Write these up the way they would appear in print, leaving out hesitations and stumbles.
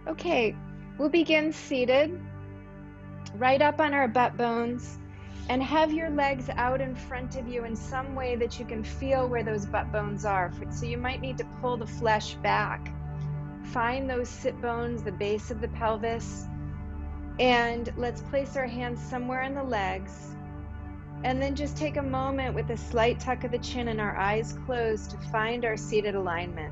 Okay, we'll begin seated, right up on our butt bones, and have your legs out in front of you in some way that you can feel where those butt bones are. So you might need to pull the flesh back. Find those sit bones, the base of the pelvis, and let's place our hands somewhere in the legs. And then just take a moment with a slight tuck of the chin and our eyes closed to find our seated alignment.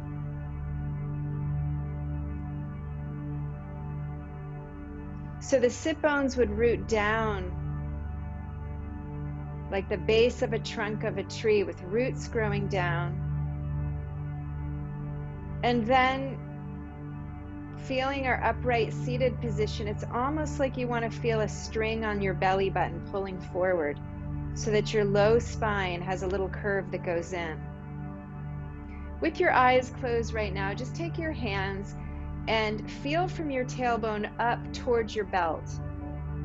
So the sit bones would root down like the base of a trunk of a tree with roots growing down. And then feeling our upright seated position, it's almost like you want to feel a string on your belly button pulling forward so that your low spine has a little curve that goes in. With your eyes closed right now, just take your hands and feel from your tailbone up towards your belt.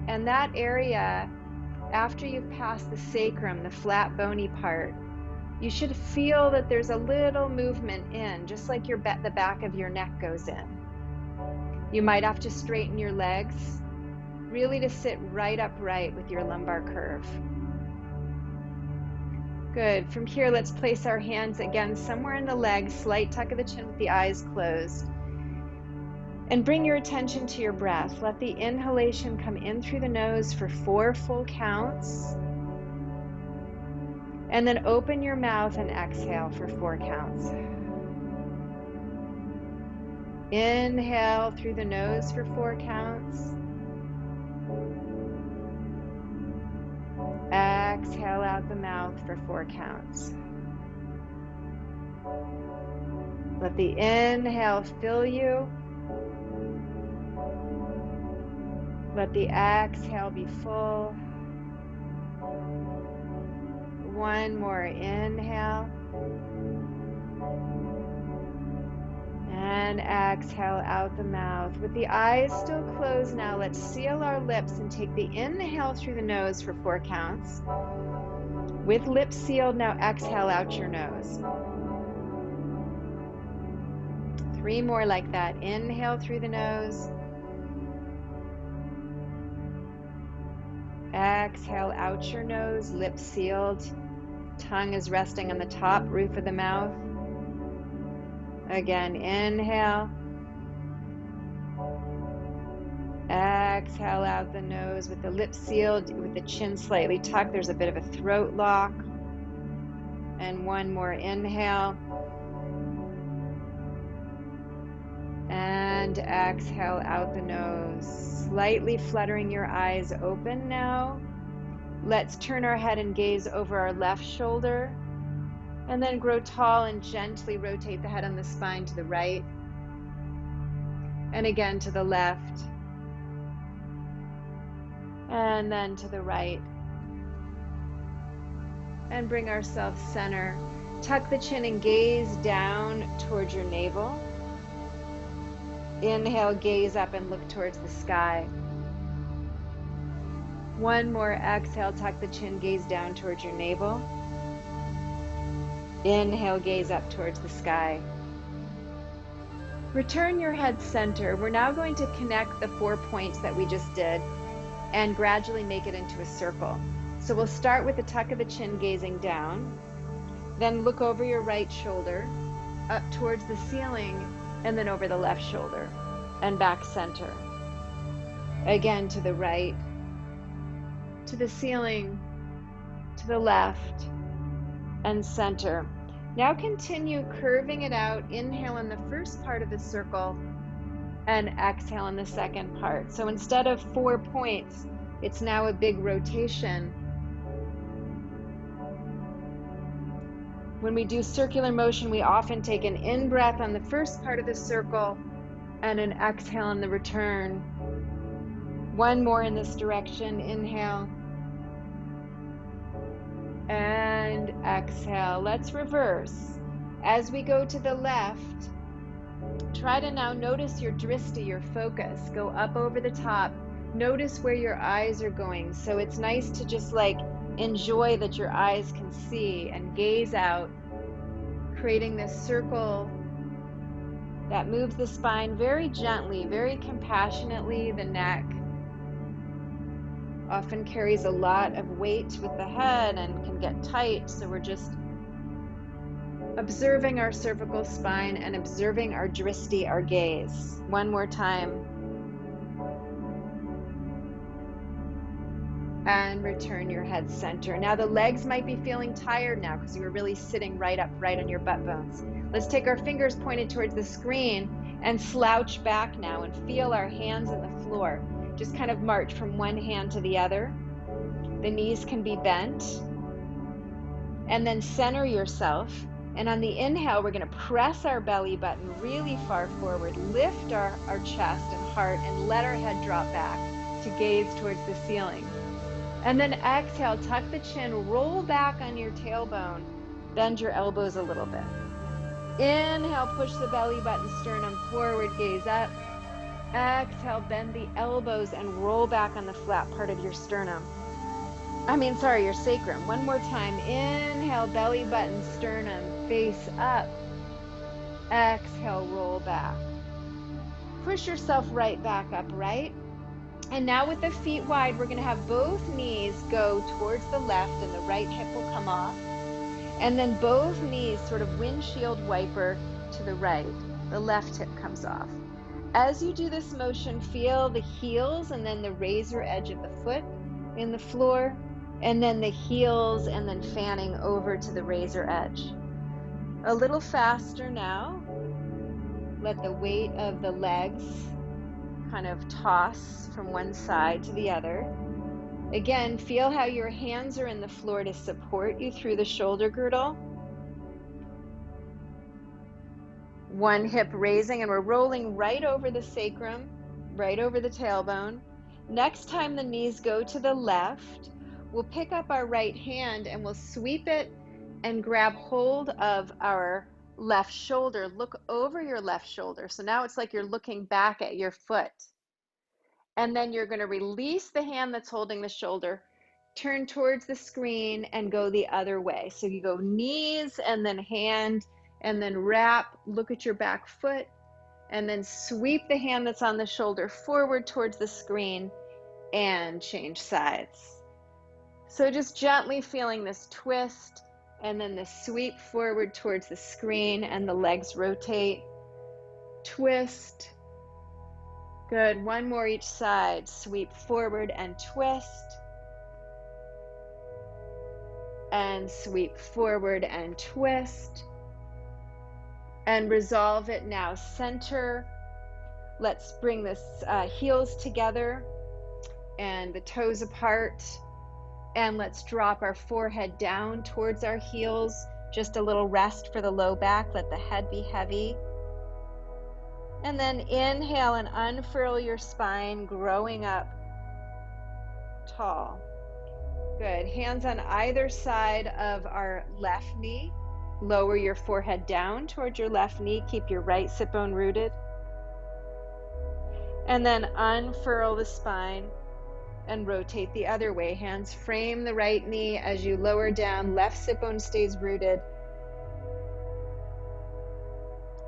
And that area, after you've passed the sacrum, the flat bony part, you should feel that there's a little movement in, just like the back of your neck goes in. You might have to straighten your legs, really to sit right upright with your lumbar curve. Good. From here, let's place our hands again somewhere in the legs, slight tuck of the chin with the eyes closed. And bring your attention to your breath. Let the inhalation come in through the nose for 4 full counts. And then open your mouth and exhale for 4 counts. Inhale through the nose for 4 counts. Exhale out the mouth for 4 counts. Let the inhale fill you. Let the exhale be full. 1 more inhale. And exhale out the mouth. With the eyes still closed now, let's seal our lips and take the inhale through the nose for 4 counts. With lips sealed, now exhale out your nose. 3 more like that. Inhale through the nose. Exhale out your nose, lips sealed. Tongue is resting on the top roof of the mouth. Again, inhale. Exhale out the nose with the lips sealed, with the chin slightly tucked. There's a bit of a throat lock. And 1 more inhale. And exhale out the nose, slightly fluttering your eyes open now. Let's turn our head and gaze over our left shoulder. And then grow tall and gently rotate the head on the spine to the right. And again to the left. And then to the right. And bring ourselves center. Tuck the chin and gaze down towards your navel. Inhale, gaze up and look towards the sky. 1 more exhale, tuck the chin, gaze down towards your navel. Inhale, gaze up towards the sky. Return your head center. We're now going to connect the 4 points that we just did and gradually make it into a circle. So we'll start with the tuck of the chin, gazing down. Then look over your right shoulder, up towards the ceiling, and then over the left shoulder, and back center. Again to the right, to the ceiling, to the left, and center. Now continue curving it out. Inhale in the first part of the circle and exhale in the second part. So instead of 4 points, it's now a big rotation. When we do circular motion, we often take an in-breath on the first part of the circle and an exhale on the return. 1 more in this direction. Inhale. And exhale. Let's reverse. As we go to the left, try to now notice your drishti, your focus. Go up over the top. Notice where your eyes are going. So it's nice to just like enjoy that your eyes can see and gaze out, creating this circle That moves the spine very gently, very compassionately. The neck often carries a lot of weight with the head and can get tight, so we're just observing our cervical spine and observing our drishti, our gaze. One more time. And return your head center. Now the legs might be feeling tired now because you were really sitting right upright on your butt bones. Let's take our fingers pointed towards the screen and slouch back now and feel our hands on the floor. Just kind of march from one hand to the other. The knees can be bent. And then center yourself. And on the inhale, we're going to press our belly button really far forward, lift our chest and heart, and let our head drop back to gaze towards the ceiling. And then exhale, tuck the chin, roll back on your tailbone, bend your elbows a little bit. Inhale, push the belly button, sternum forward, gaze up. Exhale, bend the elbows and roll back on the flat part of your sternum. Your sacrum. One more time. Inhale, belly button, sternum, face up. Exhale, roll back. Push yourself right back upright. And now with the feet wide, we're going to have both knees go towards the left and the right hip will come off. And then both knees sort of windshield wiper to the right. The left hip comes off. As you do this motion, feel the heels and then the razor edge of the foot in the floor, and then the heels and then fanning over to the razor edge. A little faster now. Let the weight of the legs kind of toss from one side to the other. Again, feel how your hands are in the floor to support you through the shoulder girdle. One hip raising, and we're rolling right over the sacrum, right over the tailbone. Next time the knees go to the left, we'll pick up our right hand and we'll sweep it and grab hold of our left shoulder. Look over your left shoulder. So now it's like you're looking back at your foot. And then you're going to release the hand that's holding the shoulder, turn towards the screen and go the other way. So you go knees and then hand and then wrap, look at your back foot, and then sweep the hand that's on the shoulder forward towards the screen and change sides. So just gently feeling this twist and then the sweep forward towards the screen and the legs rotate. Twist. Good. One more each side. Sweep forward and twist. And sweep forward and twist. And resolve it now. Center. Let's bring the heels together and the toes apart. And let's drop our forehead down towards our heels. Just a little rest for the low back. Let the head be heavy. And then inhale and unfurl your spine, growing up tall. Good. Hands on either side of our left knee. Lower your forehead down towards your left knee. Keep your right sit bone rooted. And then unfurl the spine and rotate the other way. Hands frame the right knee as you lower down. Left sit bone stays rooted.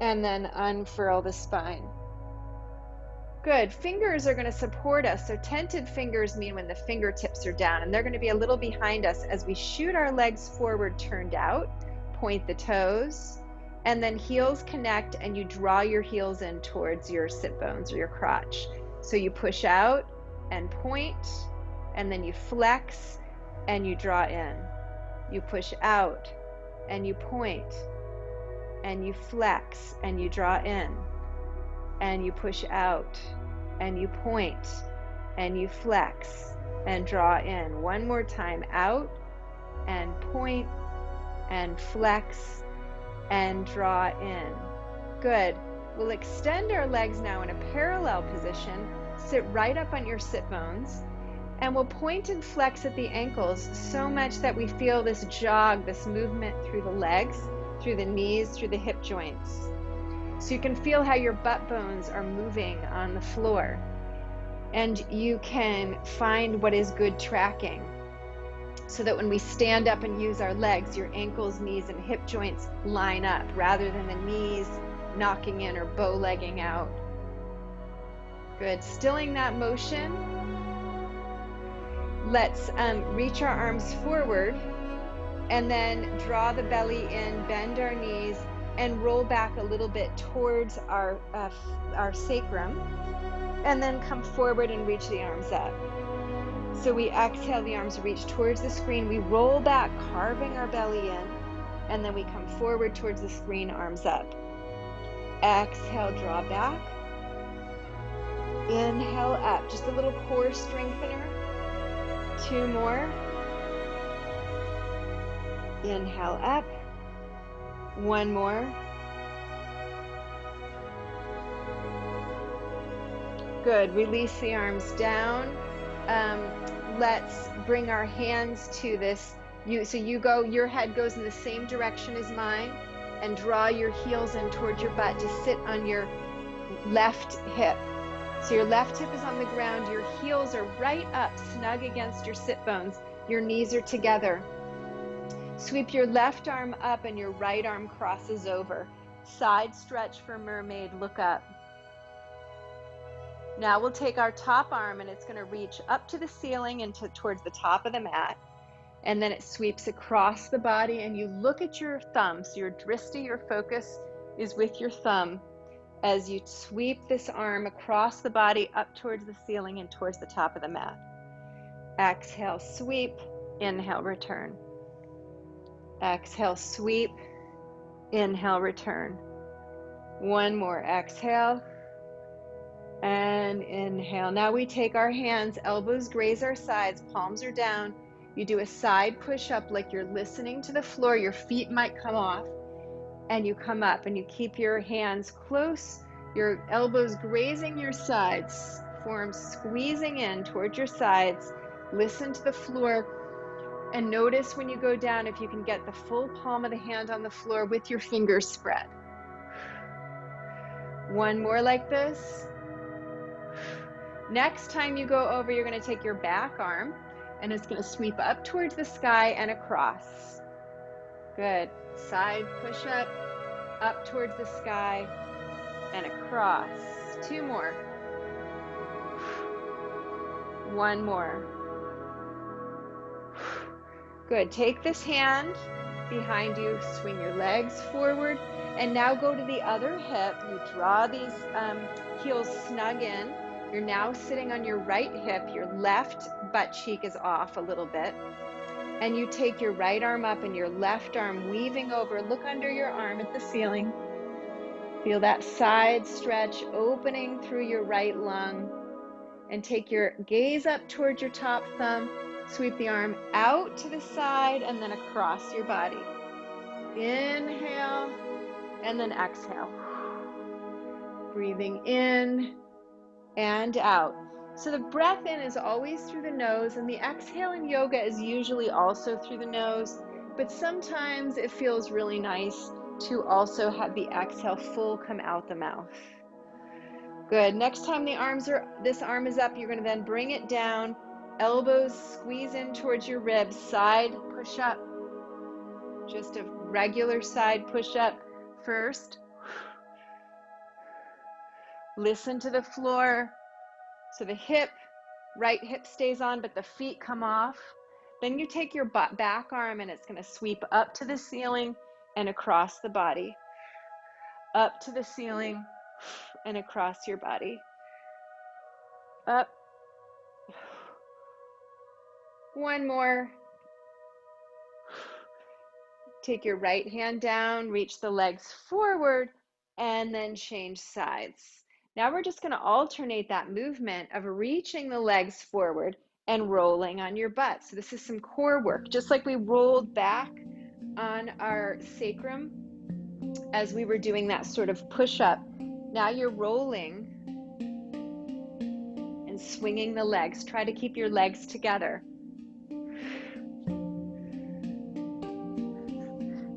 And then unfurl the spine. Good. Fingers are going to support us. So tented fingers mean when the fingertips are down, and they're going to be a little behind us as we shoot our legs forward, turned out. Point the toes, and then heels connect, and you draw your heels in towards your sit bones or your crotch. So you push out and point, and then you flex and you draw in. You push out and you point, and you flex and you draw in, and you push out and you point and you flex and draw in. One more time. Out and point and flex and draw in. Good. We'll extend our legs now in a parallel position. Sit right up on your sit bones, and we'll point and flex at the ankles so much that we feel this jog, this movement through the legs, through the knees, through the hip joints. So you can feel how your butt bones are moving on the floor, and you can find what is good tracking, so that when we stand up and use our legs, your ankles, knees, and hip joints line up rather than the knees knocking in or bow legging out. Good. Stilling that motion. Let's reach our arms forward and then draw the belly in, bend our knees, and roll back a little bit towards our sacrum, and then come forward and reach the arms up. So we exhale, the arms reach towards the screen, we roll back, carving our belly in, and then we come forward towards the screen, arms up. Exhale, draw back. Inhale up, just a little core strengthener. 2 more. Inhale up. 1 more. Good. Release the arms down. Let's bring our hands to this. Your head goes in the same direction as mine, and draw your heels in towards your butt to sit on your left hip. So your left hip is on the ground, your heels are right up, snug against your sit bones. Your knees are together. Sweep your left arm up and your right arm crosses over. Side stretch for mermaid, look up. Now we'll take our top arm and it's going to reach up to the ceiling and towards the top of the mat. And then it sweeps across the body and you look at your thumb. So your drishti, your focus, is with your thumb as you sweep this arm across the body up towards the ceiling and towards the top of the mat. Exhale, sweep. Inhale, return. Exhale, sweep. Inhale, return. 1 more. Exhale and inhale. Now we take our hands, elbows graze our sides, palms are down. You do a side push up like you're listening to the floor. Your feet might come off, and you come up and you keep your hands close, your elbows grazing your sides, forearms squeezing in towards your sides. Listen to the floor and notice when you go down if you can get the full palm of the hand on the floor with your fingers spread. 1 more like this. Next time you go over, you're going to take your back arm and it's going to sweep up towards the sky and across. Good. Side push up towards the sky and across. 2 more. 1 more. Good. Take this hand behind you, swing your legs forward, and now go to the other hip. You draw these heels snug in. You're now sitting on your right hip. Your left butt cheek is off a little bit. And you take your right arm up and your left arm weaving over. Look under your arm at the ceiling. Feel that side stretch opening through your right lung. And take your gaze up towards your top thumb. Sweep the arm out to the side and then across your body. Inhale and then exhale. Breathing in and out. So the breath in is always through the nose, and the exhale in yoga is usually also through the nose, but sometimes it feels really nice to also have the exhale full come out the mouth. Good. Next time this arm is up, you're going to then bring it down, elbows squeeze in towards your ribs, side push up. Just a regular side push up first. Listen to the floor. So the right hip stays on, but the feet come off. Then you take your back arm and it's going to sweep up to the ceiling and across the body. Up to the ceiling and across your body. Up. 1 more. Take your right hand down, reach the legs forward, and then change sides. Now we're just going to alternate that movement of reaching the legs forward and rolling on your butt. So this is some core work, just like we rolled back on our sacrum as we were doing that sort of push up. Now you're rolling and swinging the legs. Try to keep your legs together.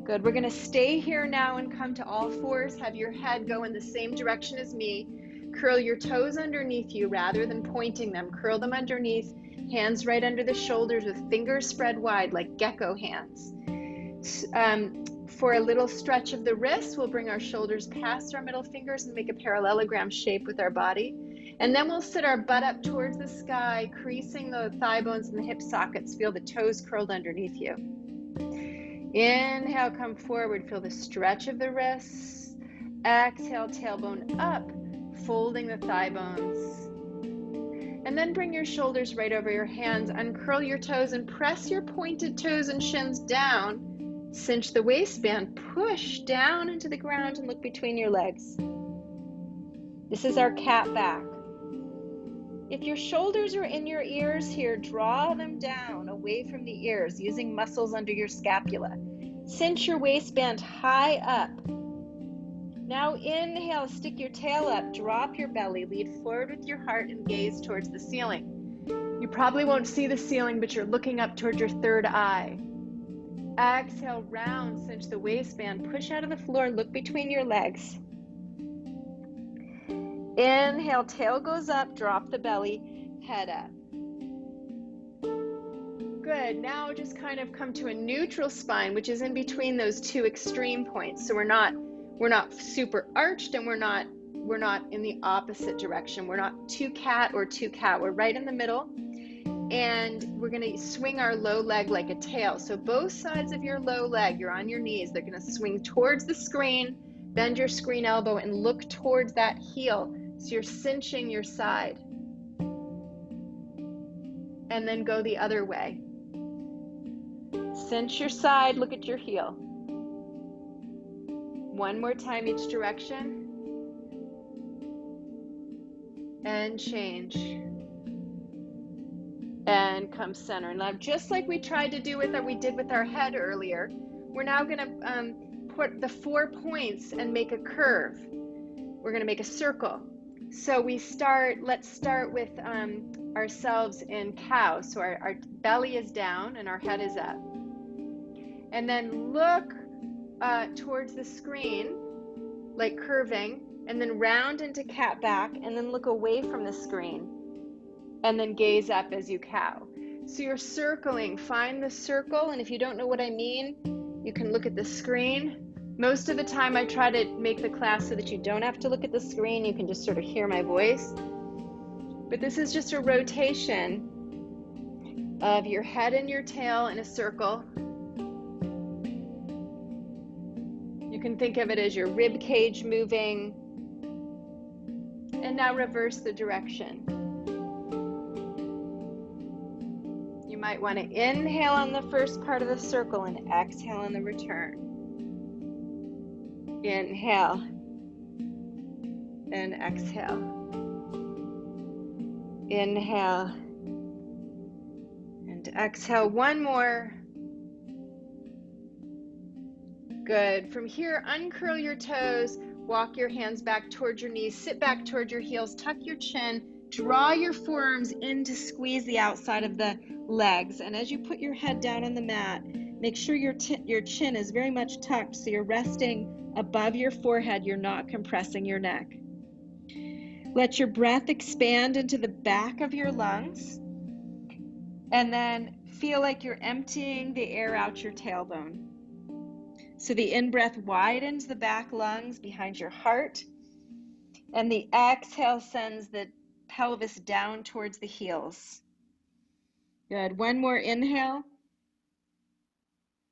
Good. We're going to stay here now and come to all fours. Have your head go in the same direction as me. Curl your toes underneath you rather than pointing them. Curl them underneath, hands right under the shoulders with fingers spread wide like gecko hands. For a little stretch of the wrists, we'll bring our shoulders past our middle fingers and make a parallelogram shape with our body. And then we'll sit our butt up towards the sky, creasing the thigh bones and the hip sockets. Feel the toes curled underneath you. Inhale, come forward. Feel the stretch of the wrists. Exhale, tailbone up, folding the thigh bones. And then bring your shoulders right over your hands. Uncurl your toes and press your pointed toes and shins down. Cinch the waistband, push down into the ground and look between your legs. This is our cat back. If your shoulders are in your ears here, draw them down away from the ears using muscles under your scapula. Cinch your waistband high up. Now inhale, stick your tail up, drop your belly, lead forward with your heart and gaze towards the ceiling. You probably won't see the ceiling, but you're looking up towards your third eye. Exhale, round, cinch the waistband, push out of the floor, look between your legs. Inhale, tail goes up, drop the belly, head up. Good, now just kind of come to a neutral spine, which is in between those two extreme points. So we're not super arched and we're not in the opposite direction. We're not too cat or too cow. We're right in the middle. And we're going to swing our low leg like a tail. So both sides of your low leg, you're on your knees. They're going to swing towards the screen, bend your screen elbow and look towards that heel. So you're cinching your side. And then go the other way. Cinch your side, look at your heel. One more time each direction. And change. And come center. Now, just like we tried to do with we did with our head earlier, we're now going to put the 4 points and make a curve. We're going to make a circle. So let's start with ourselves in cow. So our belly is down and our head is up. And then look towards the screen, like curving, and then round into cat back, and then look away from the screen. And then gaze up as you cow. So you're circling, find the circle, and if you don't know what I mean, you can look at the screen. Most of the time I try to make the class so that you don't have to look at the screen, you can just sort of hear my voice. But this is just a rotation of your head and your tail in a circle. You can think of it as your rib cage moving. And now reverse the direction. You might want to inhale on the first part of the circle and exhale on the return. Inhale and exhale. Inhale and exhale. One more. Good. From here, uncurl your toes, walk your hands back towards your knees, sit back towards your heels, tuck your chin, draw your forearms in to squeeze the outside of the legs. And as you put your head down on the mat, make sure your chin is very much tucked so you're resting above your forehead. You're not compressing your neck. Let your breath expand into the back of your lungs. And then feel like you're emptying the air out your tailbone. So the in-breath widens the back lungs behind your heart. And the exhale sends the pelvis down towards the heels. Good. One more inhale.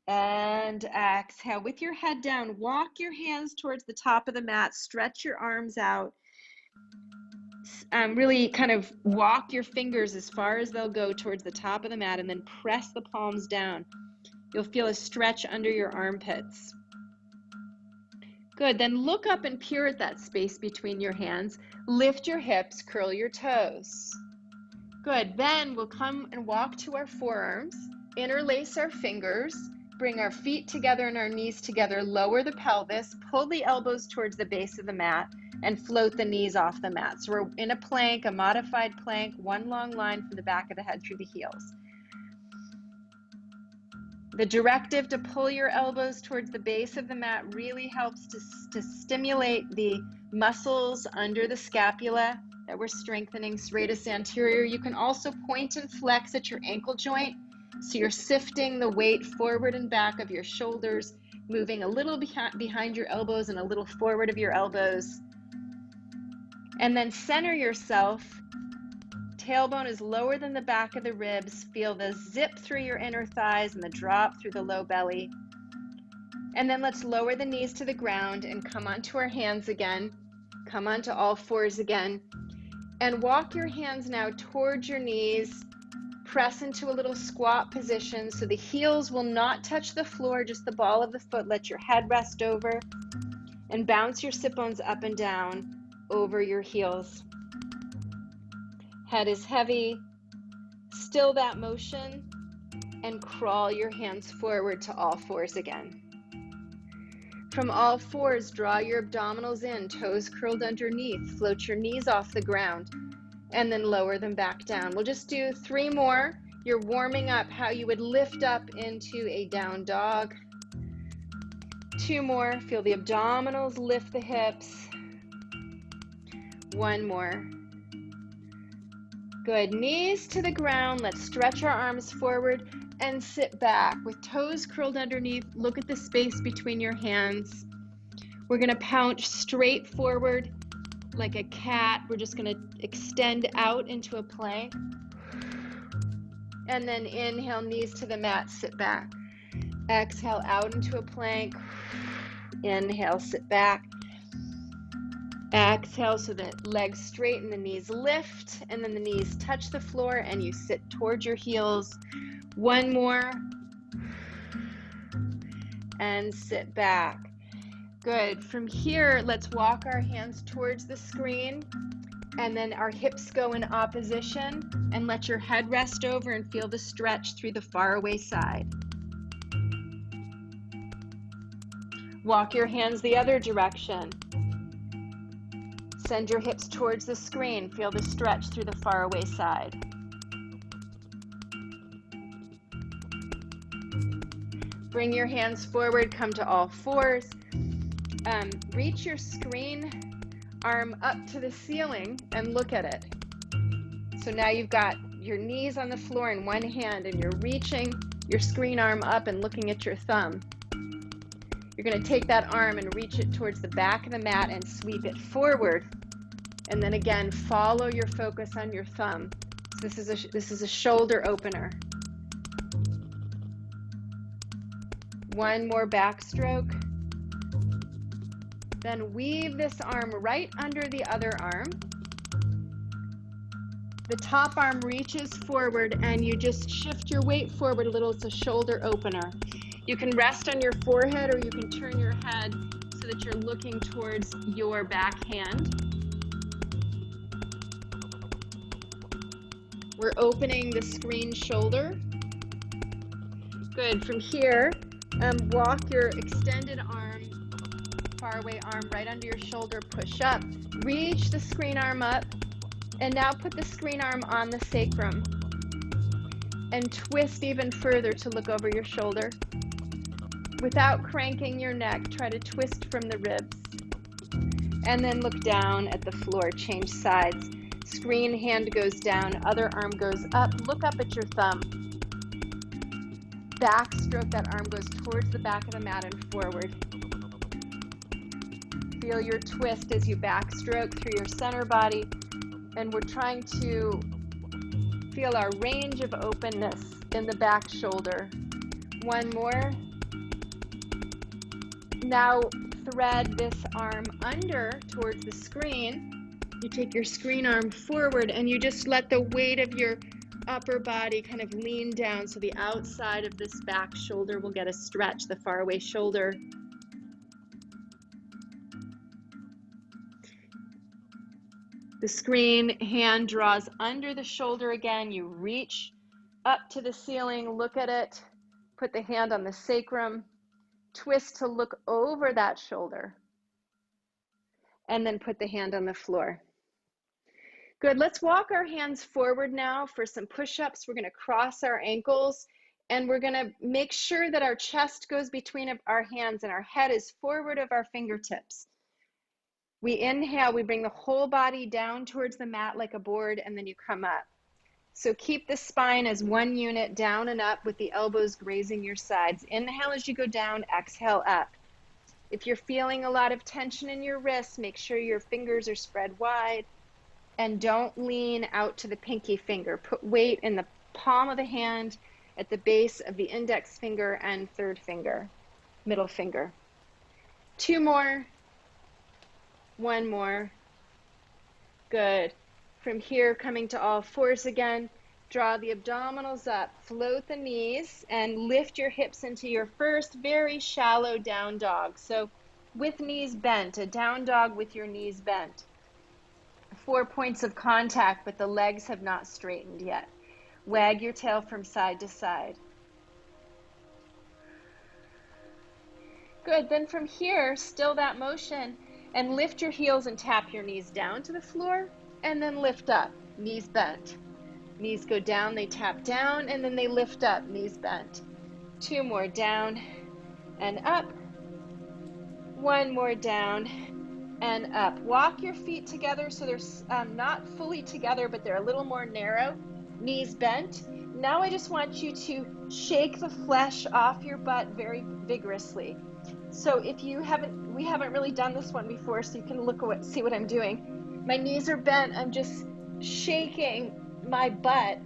And exhale. With your head down, walk your hands towards the top of the mat. Stretch your arms out. Really kind of walk your fingers as far as they'll go towards the top of the mat and then press the palms down. You'll feel a stretch under your armpits. Good. Then look up and peer at that space between your hands. Lift your hips, curl your toes. Good. Then we'll come and walk to our forearms, interlace our fingers, bring our feet together and our knees together, lower the pelvis, pull the elbows towards the base of the mat, and float the knees off the mat. So we're in a plank, a modified plank, one long line from the back of the head through the heels. The directive to pull your elbows towards the base of the mat really helps to stimulate the muscles under the scapula that we're strengthening, serratus anterior. You can also point and flex at your ankle joint. So you're sifting the weight forward and back of your shoulders, moving a little behind your elbows and a little forward of your elbows. And then center yourself. Tailbone is lower than the back of the ribs. Feel the zip through your inner thighs and the drop through the low belly. And then let's lower the knees to the ground and come onto our hands again. Come onto all fours again. And walk your hands now towards your knees. Press into a little squat position so the heels will not touch the floor, just the ball of the foot. Let your head rest over and bounce your sit bones up and down over your heels. Head is heavy. Still that motion and crawl your hands forward to all fours again. From all fours, draw your abdominals in, toes curled underneath. Float your knees off the ground and then lower them back down. We'll just do 3 more. You're warming up how you would lift up into a down dog. 2 more. Feel the abdominals lift the hips. 1 more. Good. Knees to the ground. Let's stretch our arms forward and sit back with toes curled underneath. Look at the space between your hands. We're going to pounce straight forward like a cat. We're just going to extend out into a plank. And then inhale, knees to the mat, sit back. Exhale out into a plank. Inhale, sit back. Exhale so the legs straighten, the knees lift, and then the knees touch the floor and you sit towards your heels. 1 more. And sit back. Good. From here, let's walk our hands towards the screen and then our hips go in opposition, and let your head rest over and feel the stretch through the faraway side. Walk your hands the other direction. Send your hips towards the screen. Feel the stretch through the faraway side. Bring your hands forward, come to all fours. Reach your screen arm up to the ceiling and look at it. So now you've got your knees on the floor in one hand and you're reaching your screen arm up and looking at your thumb. You're going to take that arm and reach it towards the back of the mat and sweep it forward. And then again, follow your focus on your thumb. So this is a shoulder opener. 1 more backstroke. Then weave this arm right under the other arm. The top arm reaches forward and you just shift your weight forward a little. It's a shoulder opener. You can rest on your forehead or you can turn your head so that you're looking towards your back hand. We're opening the screen shoulder. Good. From here, walk your extended arm, far away arm right under your shoulder, push up, reach the screen arm up, and now put the screen arm on the sacrum and twist even further to look over your shoulder. Without cranking your neck, try to twist from the ribs. And then look down at the floor, change sides. Screen hand goes down, other arm goes up, look up at your thumb. Backstroke, that arm goes towards the back of the mat and forward. Feel your twist as you backstroke through your center body. And we're trying to feel our range of openness in the back shoulder. 1 more. Now thread this arm under towards the screen. You take your screen arm forward and you just let the weight of your upper body kind of lean down so the outside of this back shoulder will get a stretch, the faraway shoulder. The screen hand draws under the shoulder again. You reach up to the ceiling, look at it, put the hand on the sacrum, twist to look over that shoulder, and then put the hand on the floor. Good. Let's walk our hands forward now for some push-ups. We're going to cross our ankles and we're going to make sure that our chest goes between our hands and our head is forward of our fingertips. We inhale, we bring the whole body down towards the mat like a board, and then you come up. So keep the spine as one unit, down and up with the elbows grazing your sides. Inhale as you go down, exhale up. If you're feeling a lot of tension in your wrists, make sure your fingers are spread wide and don't lean out to the pinky finger. Put weight in the palm of the hand at the base of the index finger and third finger, middle finger. 2 more, 1 more. Good. From here, coming to all fours again, draw the abdominals up, float the knees, and lift your hips into your first very shallow down dog. So with knees bent, a down dog with your knees bent. 4 points of contact, but the legs have not straightened yet. Wag your tail from side to side. Good. Then from here, still that motion, and lift your heels and tap your knees down to the floor, and then lift up, knees bent. Knees go down, they tap down, and then they lift up, knees bent. 2 more, down and up. 1 more, down and up. Walk your feet together so they're not fully together, but they're a little more narrow, knees bent. Now I just want you to shake the flesh off your butt very vigorously. So if you haven't, we haven't really done this one before, so you can see what I'm doing. My knees are bent. I'm just shaking my butt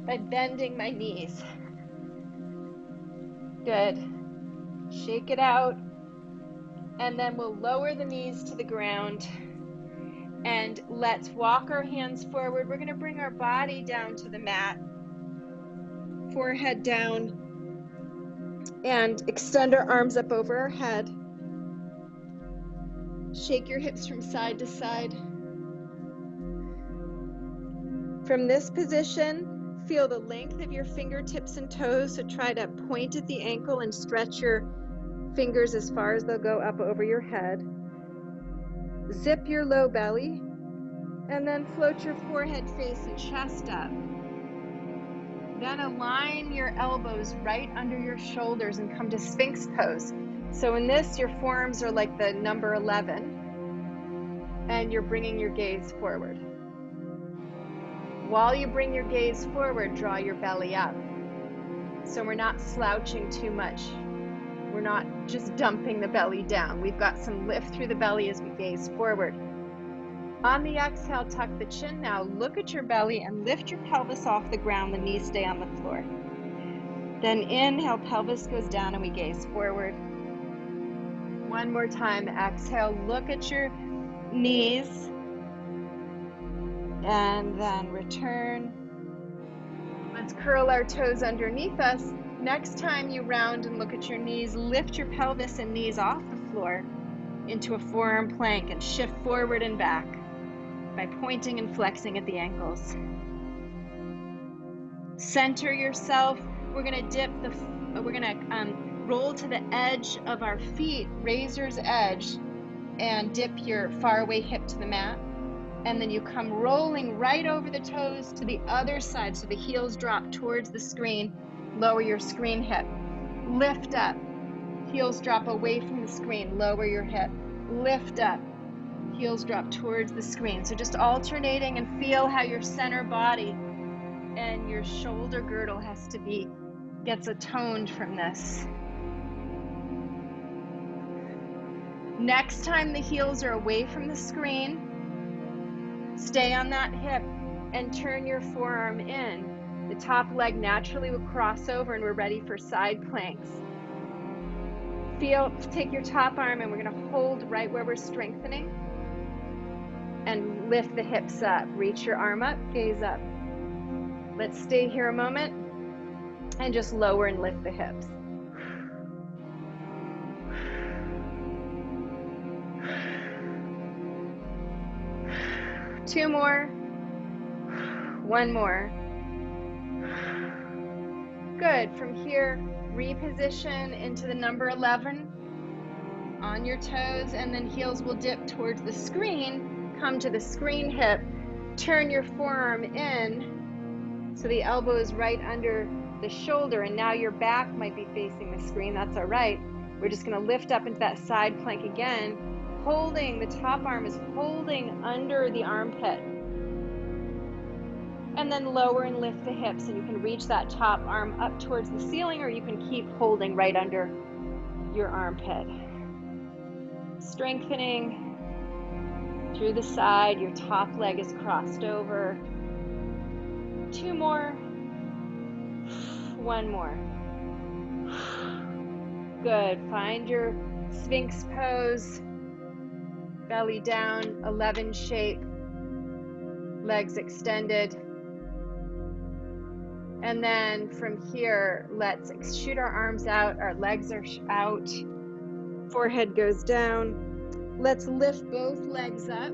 by bending my knees. Good. Shake it out. And then we'll lower the knees to the ground. And let's walk our hands forward. We're going to bring our body down to the mat. Forehead down. And extend our arms up over our head. Shake your hips from side to side. From this position, feel the length of your fingertips and toes. So try to point at the ankle and stretch your fingers as far as they'll go up over your head. Zip your low belly. And then float your forehead, face, and chest up. Then align your elbows right under your shoulders and come to Sphinx pose. So in this, your forearms are like the number 11, and you're bringing your gaze forward. While you bring your gaze forward, draw your belly up. So we're not slouching too much. We're not just dumping the belly down. We've got some lift through the belly as we gaze forward. On the exhale, tuck the chin now. Look at your belly and lift your pelvis off the ground. The knees stay on the floor. Then inhale, pelvis goes down and we gaze forward. One more time, exhale, look at your knees. And then return. Let's curl our toes underneath us. Next time you round and look at your knees, lift your pelvis and knees off the floor into a forearm plank and shift forward and back by pointing and flexing at the ankles. Center yourself. We're going to roll to the edge of our feet, razor's edge, and dip your far away hip to the mat. And then you come rolling right over the toes to the other side, so the heels drop towards the screen. Lower your screen hip. Lift up. Heels drop away from the screen. Lower your hip. Lift up. Heels drop towards the screen. So just alternating, and feel how your center body and your shoulder girdle gets atoned from this. Next time the heels are away from the screen, stay on that hip and turn your forearm in. The top leg naturally will cross over and we're ready for side planks. Take your top arm and we're going to hold right where we're strengthening and lift the hips up. Reach your arm up, gaze up. Let's stay here a moment and just lower and lift the hips. Two more. One more. Good. From here, reposition into the number 11 on your toes, and then heels will dip towards the screen. Come to the screen hip. Turn your forearm in so the elbow is right under the shoulder, and now your back might be facing the screen. That's all right. We're just going to lift up into that side plank again. Holding, the top arm is holding under the armpit. And then lower and lift the hips, and you can reach that top arm up towards the ceiling, or you can keep holding right under your armpit. Strengthening through the side, your top leg is crossed over. 2 more. 1 more. Good. Find your Sphinx pose. Belly down, 11 shape. Legs extended. And then from here, let's shoot our arms out. Our legs are out. Forehead goes down. Let's lift both legs up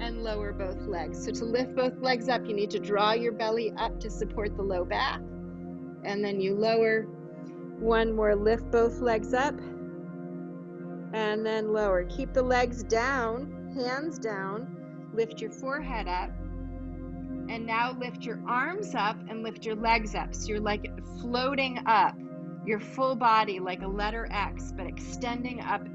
and lower both legs. So to lift both legs up, you need to draw your belly up to support the low back. And then you lower. 1 more, lift both legs up and then lower. Keep the legs down, hands down. Lift your forehead up. And now lift your arms up and lift your legs up. So you're like floating up your full body like a letter X, but extending up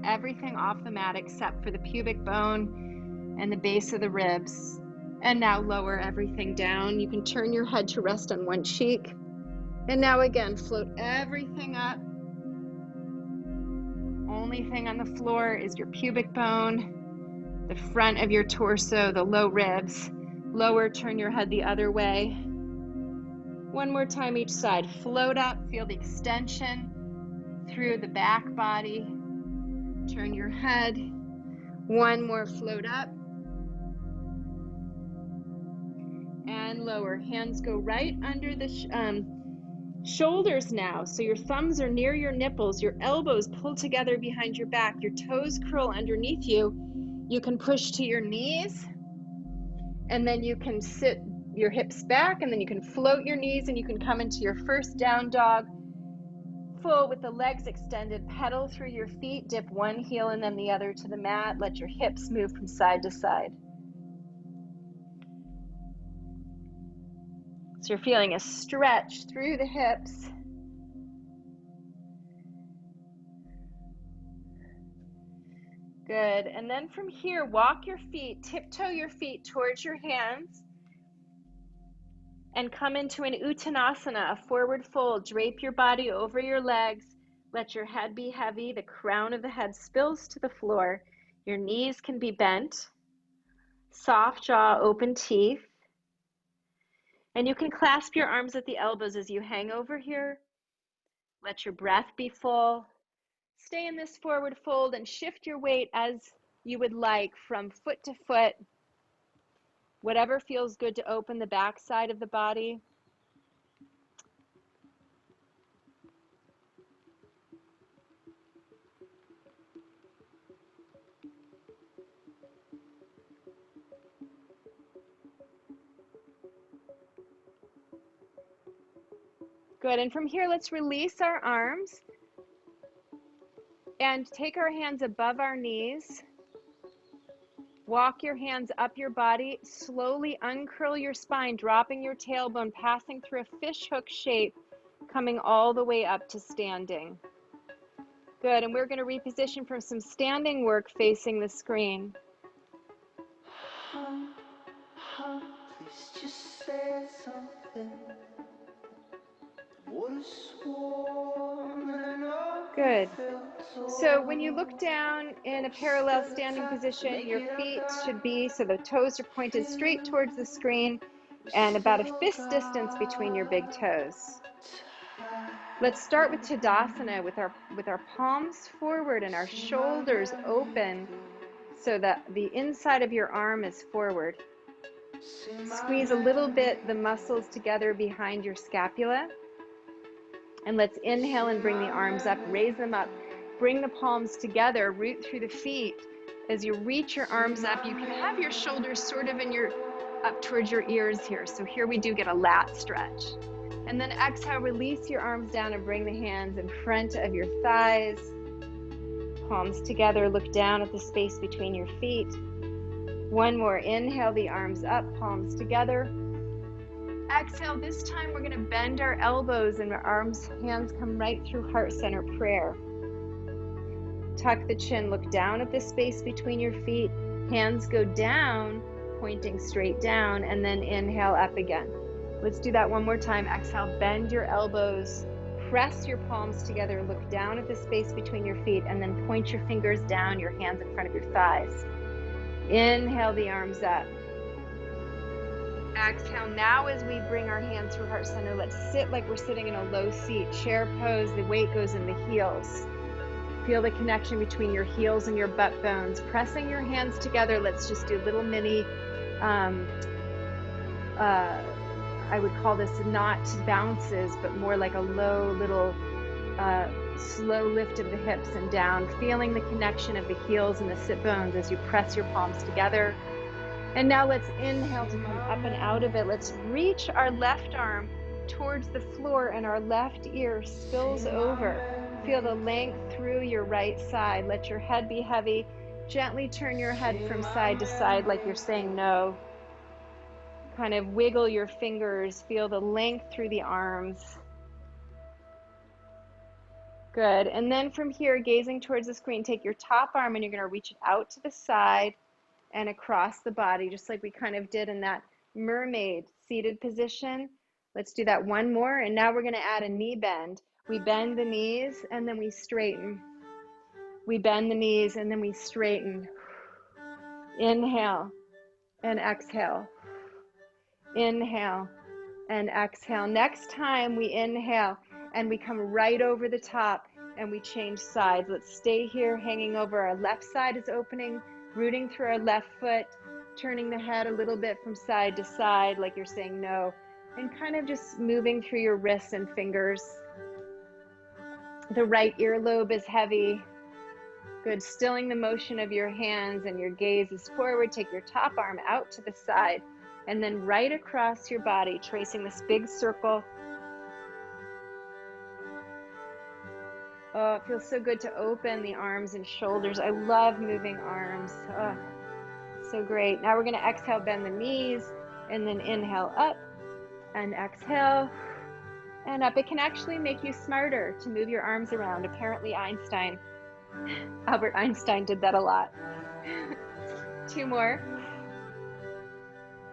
everything off the mat except for the pubic bone and the base of the ribs. And now lower everything down. You can turn your head to rest on one cheek. And now again, float everything up. Only thing on the floor is your pubic bone, the front of your torso, the low ribs. Lower, turn your head the other way. 1 more time each side. Float up, feel the extension through the back body. Turn your head. 1 more, float up. And lower. Hands go right under the shoulders now. So your thumbs are near your nipples. Your elbows pull together behind your back. Your toes curl underneath you. You can push to your knees. And then you can sit your hips back, and then you can float your knees, and you can come into your first down dog. Full with the legs extended, pedal through your feet, dip one heel and then the other to the mat. Let your hips move from side to side. So you're feeling a stretch through the hips. Good. And then from here, walk your feet, tiptoe your feet towards your hands, and come into an Uttanasana, a forward fold. Drape your body over your legs. Let your head be heavy. The crown of the head spills to the floor. Your knees can be bent. Soft jaw, open teeth. And you can clasp your arms at the elbows as you hang over here. Let your breath be full. Stay in this forward fold and shift your weight as you would like from foot to foot. Whatever feels good to open the back side of the body. Good, and from here, let's release our arms and take our hands above our knees. Walk your hands up your body. Slowly uncurl your spine, dropping your tailbone, passing through a fishhook shape, coming all the way up to standing. Good, and we're going to reposition from some standing work facing the screen. Please just say something. Good. So when you look down in a parallel standing position, your feet should be, so the toes are pointed straight towards the screen and about a fist's distance between your big toes. Let's start with Tadasana with our palms forward and our shoulders open so that the inside of your arm is forward. Squeeze a little bit the muscles together behind your scapula. And let's inhale and bring the arms up, raise them up, bring the palms together, root through the feet. As you reach your arms up, you can have your shoulders sort of up towards your ears here. So here we do get a lat stretch. And then exhale, release your arms down and bring the hands in front of your thighs. Palms together, look down at the space between your feet. One more, inhale the arms up, palms together. Exhale, this time we're going to bend our elbows and our hands come right through heart center prayer. Tuck the chin, look down at the space between your feet. Hands go down pointing straight down, and then inhale up again. Let's do that one more time. Exhale, bend your elbows, press your palms together, look down at the space between your feet, and then point your fingers down, your hands in front of your thighs. Inhale the arms up. Exhale. Now as we bring our hands through heart center, let's sit like we're sitting in a low seat, chair pose. The weight goes in the heels. Feel the connection between your heels and your butt bones. Pressing your hands together, let's just do little mini, I would call this not bounces, but more like a low little slow lift of the hips and down, feeling the connection of the heels and the sit bones as you press your palms together. And now let's inhale to come up and out of it. Let's reach our left arm towards the floor and our left ear spills over. Feel the length through your right side. Let your head be heavy. Gently turn your head from side to side like you're saying no. Kind of wiggle your fingers. Feel the length through the arms. Good. And then from here, gazing towards the screen, take your top arm and you're going to reach it out to the side and across the body, just like we kind of did in that mermaid seated position. Let's do that one more. And now we're going to add a knee bend. We bend the knees and then we straighten. We bend the knees and then we straighten. Inhale and exhale. Inhale and exhale. Next time we inhale and we come right over the top and we change sides. Let's stay here hanging over. Our left side is opening, rooting through our left foot, turning the head a little bit from side to side like you're saying no, and kind of just moving through your wrists and fingers. The right earlobe is heavy. Good. Stilling the motion of your hands and your gaze is forward. Take your top arm out to the side and then right across your body, tracing this big circle. Oh, it feels so good to open the arms and shoulders. I love moving arms. Oh, so great. Now we're going to exhale, bend the knees, and then inhale up and exhale and up. It can actually make you smarter to move your arms around. Apparently Albert Einstein did that a lot. Two more.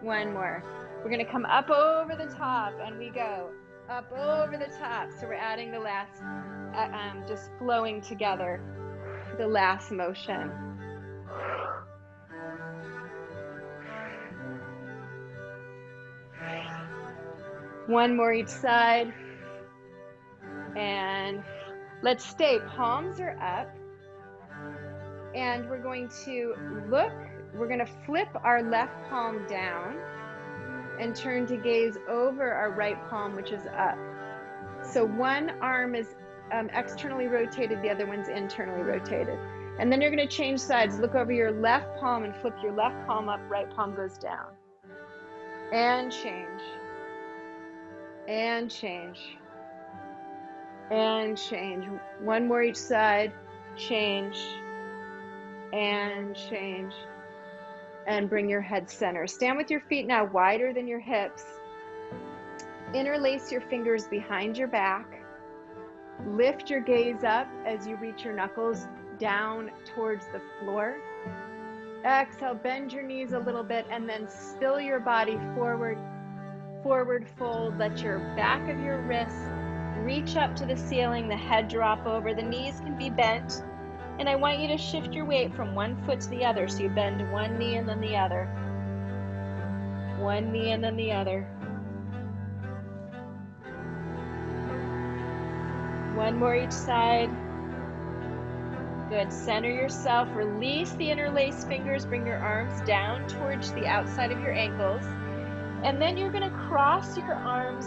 One more. We're going to come up over the top and we go up over the top. So we're adding the last, just flowing together, the last motion. One more each side. And let's stay. Palms are up. And we're going to we're going to flip our left palm down and turn to gaze over our right palm, which is up. So one arm is externally rotated, the other one's internally rotated. And then you're going to change sides. Look over your left palm and flip your left palm up, right palm goes down. And change. And change. And change. One more each side. Change. And change. And bring your head center. Stand with your feet now wider than your hips. Interlace your fingers behind your back. Lift your gaze up as you reach your knuckles down towards the floor. Exhale, bend your knees a little bit and then spill your body forward. Forward fold. Let your back of your wrists reach up to the ceiling, the head drop over. The knees can be bent. And I want you to shift your weight from one foot to the other. So you bend one knee and then the other. One knee and then the other. One more each side. Good. Center yourself. Release the interlaced fingers. Bring your arms down towards the outside of your ankles. And then you're going to cross your arms,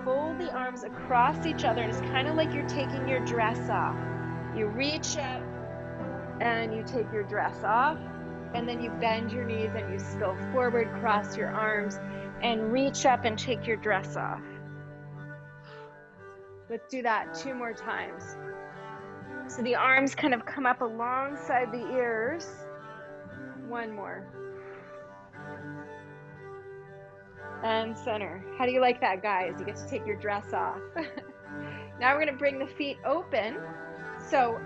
fold the arms across each other. And it's kind of like you're taking your dress off. You reach up and you take your dress off, and then you bend your knees and you spill forward, cross your arms, and reach up and take your dress off. Let's do that 2 more times. So the arms kind of come up alongside the ears. One more. And center. How do you like that, guys? You get to take your dress off. Now we're going to bring the feet open. So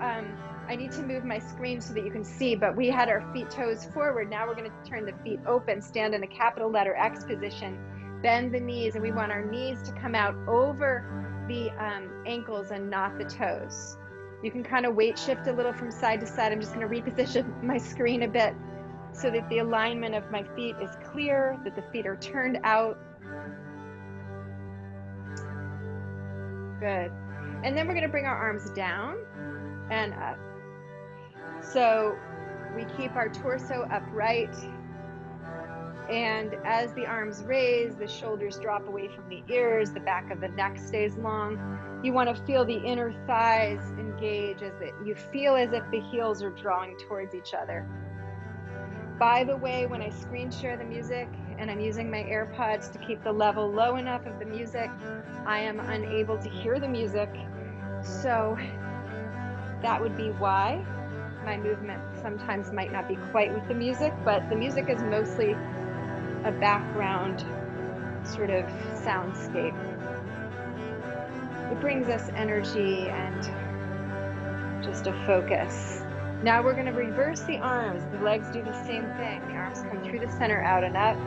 I need to move my screen so that you can see, but we had our feet toes forward. Now we're going to turn the feet open, stand in a capital letter X position, bend the knees, and we want our knees to come out over the ankles and not the toes. You can kind of weight shift a little from side to side. I'm just going to reposition my screen a bit so that the alignment of my feet is clear, that the feet are turned out. Good. And then we're going to bring our arms down and up. So we keep our torso upright, and as the arms raise, the shoulders drop away from the ears, the back of the neck stays long. You want to feel the inner thighs engage as you feel as if the heels are drawing towards each other. By the way, when I screen share the music and I'm using my AirPods to keep the level low enough of the music, I am unable to hear the music. So that would be why my movement sometimes might not be quite with the music, but the music is mostly a background sort of soundscape. It brings us energy and just a focus. Now we're going to reverse the arms. The legs do the same thing. The arms come through the center, out and up,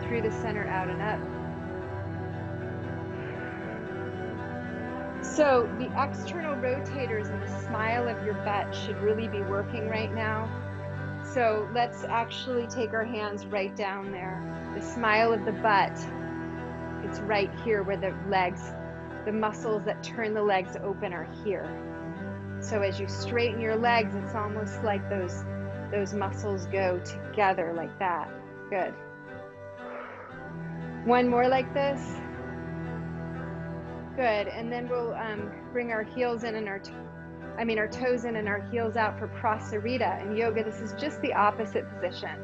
through the center, out and up. So the external rotators and the smile of your butt should really be working right now. So let's actually take our hands right down there. The smile of the butt, it's right here where the legs, the muscles that turn the legs open are here. So as you straighten your legs, it's almost like those muscles go together like that. Good. One more like this. Good. And then we'll bring our heels in and our toes in and our heels out for Prasarita. In yoga, this is just the opposite position.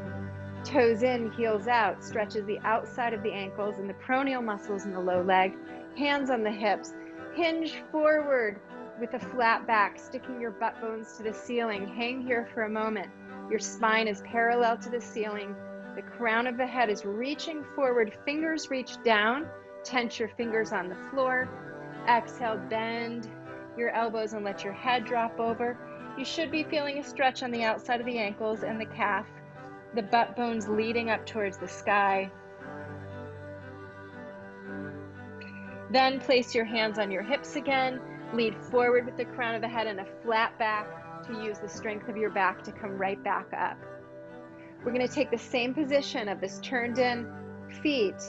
Toes in, heels out, stretches the outside of the ankles and the pronoial muscles in the low leg. Hands on the hips. Hinge forward with a flat back, sticking your butt bones to the ceiling. Hang here for a moment. Your spine is parallel to the ceiling. The crown of the head is reaching forward. Fingers reach down. Tense your fingers on the floor. Exhale, bend your elbows and let your head drop over. You should be feeling a stretch on the outside of the ankles and the calf. The butt bones leading up towards the sky. Then place your hands on your hips again. Lead forward with the crown of the head and a flat back to use the strength of your back to come right back up. We're going to take the same position of this turned in feet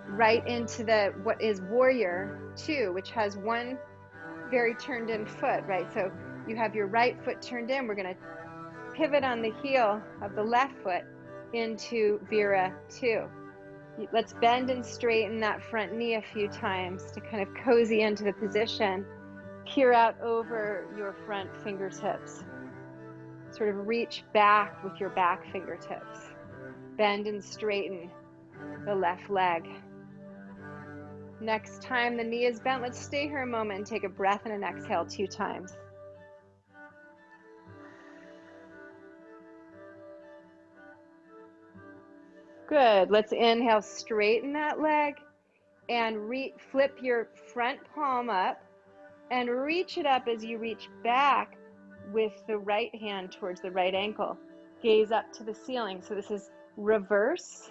right into what is warrior 2, which has one very turned in foot, right? So you have your right foot turned in. We're going to pivot on the heel of the left foot into Vira 2. Let's bend and straighten that front knee a few times to kind of cozy into the position. Peer out over your front fingertips. Sort of reach back with your back fingertips. Bend and straighten the left leg. Next time the knee is bent, let's stay here a moment and take a breath and an exhale 2 times. Good. Let's inhale, straighten that leg, and flip your front palm up and reach it up as you reach back with the right hand towards the right ankle. Gaze up to the ceiling. So this is reverse.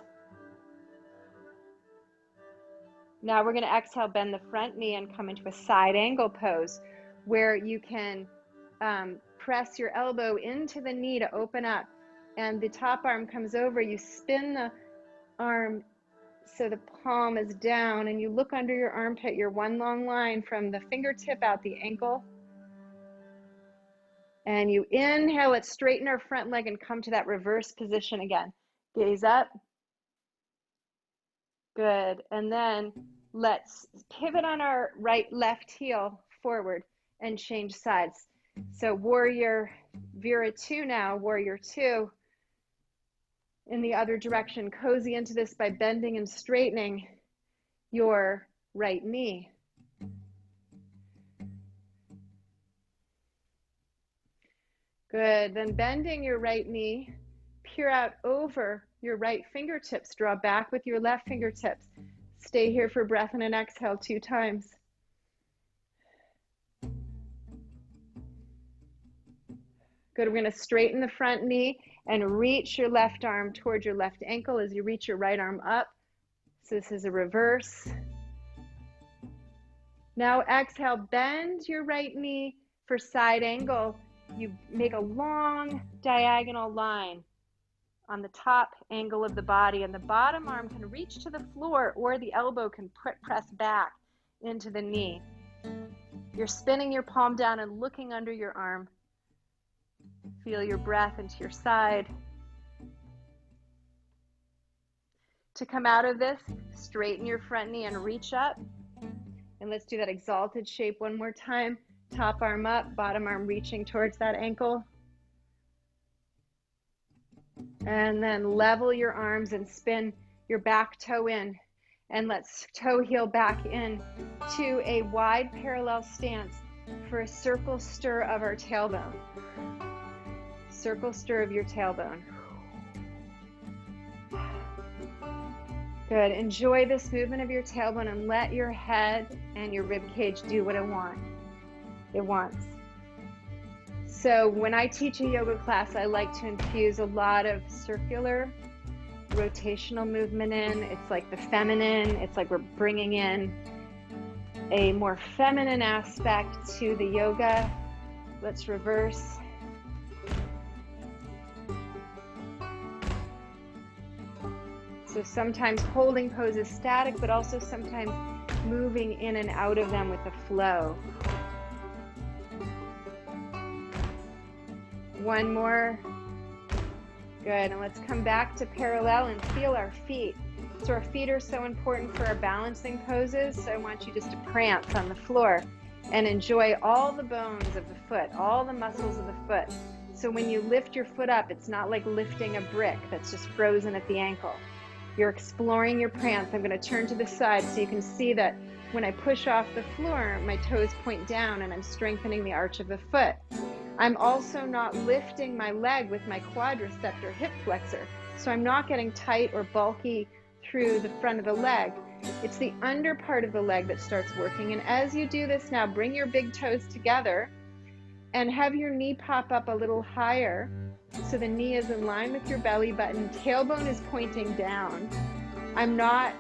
Now we're going to exhale, bend the front knee and come into a side angle pose where you can press your elbow into the knee to open up, and the top arm comes over. You spin the arm so the palm is down and you look under your armpit, your one long line from the fingertip out the ankle. And you inhale, let's straighten our front leg and come to that reverse position again. Gaze up. Good. And then let's pivot on our left heel forward and change sides. So warrior Vira 2 now, warrior 2 in the other direction. Cozy into this by bending and straightening your right knee. Good. Then bending your right knee, peer out over your right fingertips. Draw back with your left fingertips. Stay here for breath and an exhale 2 times. Good. We're going to straighten the front knee and reach your left arm towards your left ankle as you reach your right arm up. So this is a reverse. Now exhale, bend your right knee for side angle. You make a long diagonal line on the top angle of the body, and the bottom arm can reach to the floor or the elbow can press back into the knee. You're spinning your palm down and looking under your arm. Feel your breath into your side. To come out of this, straighten your front knee and reach up. And let's do that exalted shape one more time. Top arm up, bottom arm reaching towards that ankle. And then level your arms and spin your back toe in. And let's toe heel back in to a wide parallel stance for a circle stir of our tailbone. Circle stir of your tailbone. Good. Enjoy this movement of your tailbone and let your head and your rib cage do what it wants. So when I teach a yoga class, I like to infuse a lot of circular rotational movement in. It's like the feminine. It's like we're bringing in a more feminine aspect to the yoga. Let's reverse. So sometimes holding poses static, but also sometimes moving in and out of them with the flow. One more. Good, and let's come back to parallel and feel our feet. So our feet are so important for our balancing poses, so I want you just to prance on the floor and enjoy all the bones of the foot, all the muscles of the foot. So when you lift your foot up, it's not like lifting a brick that's just frozen at the ankle. You're exploring your prance. I'm going to turn to the side so you can see that when I push off the floor, my toes point down and I'm strengthening the arch of the foot. I'm also not lifting my leg with my quadricep or hip flexor, so I'm not getting tight or bulky through the front of the leg. It's the under part of the leg that starts working, and as you do this now, bring your big toes together and have your knee pop up a little higher so the knee is in line with your belly button. Tailbone is pointing down. I'm not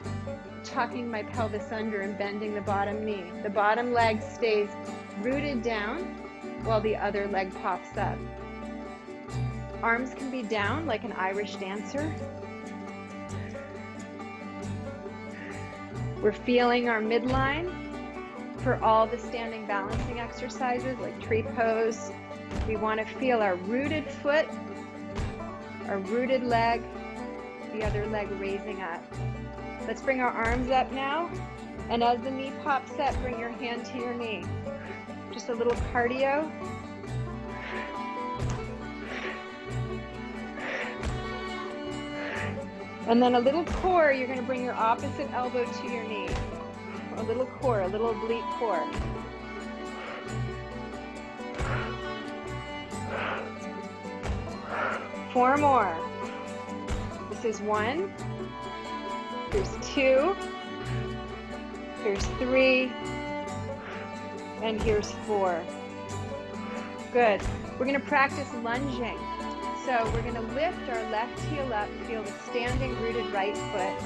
tucking my pelvis under and bending the bottom knee. The bottom leg stays rooted down while the other leg pops up. Arms can be down like an Irish dancer. We're feeling our midline for all the standing balancing exercises like tree pose. We want to feel our rooted foot, our rooted leg, the other leg raising up. Let's bring our arms up now. And as the knee pops up, bring your hand to your knee. Just a little cardio. And then a little core, you're going to bring your opposite elbow to your knee. A little core, a little oblique core. Four more. This is one. Here's two. Here's three. And here's four. Good. We're going to practice lunging. So we're going to lift our left heel up, feel the standing rooted right foot,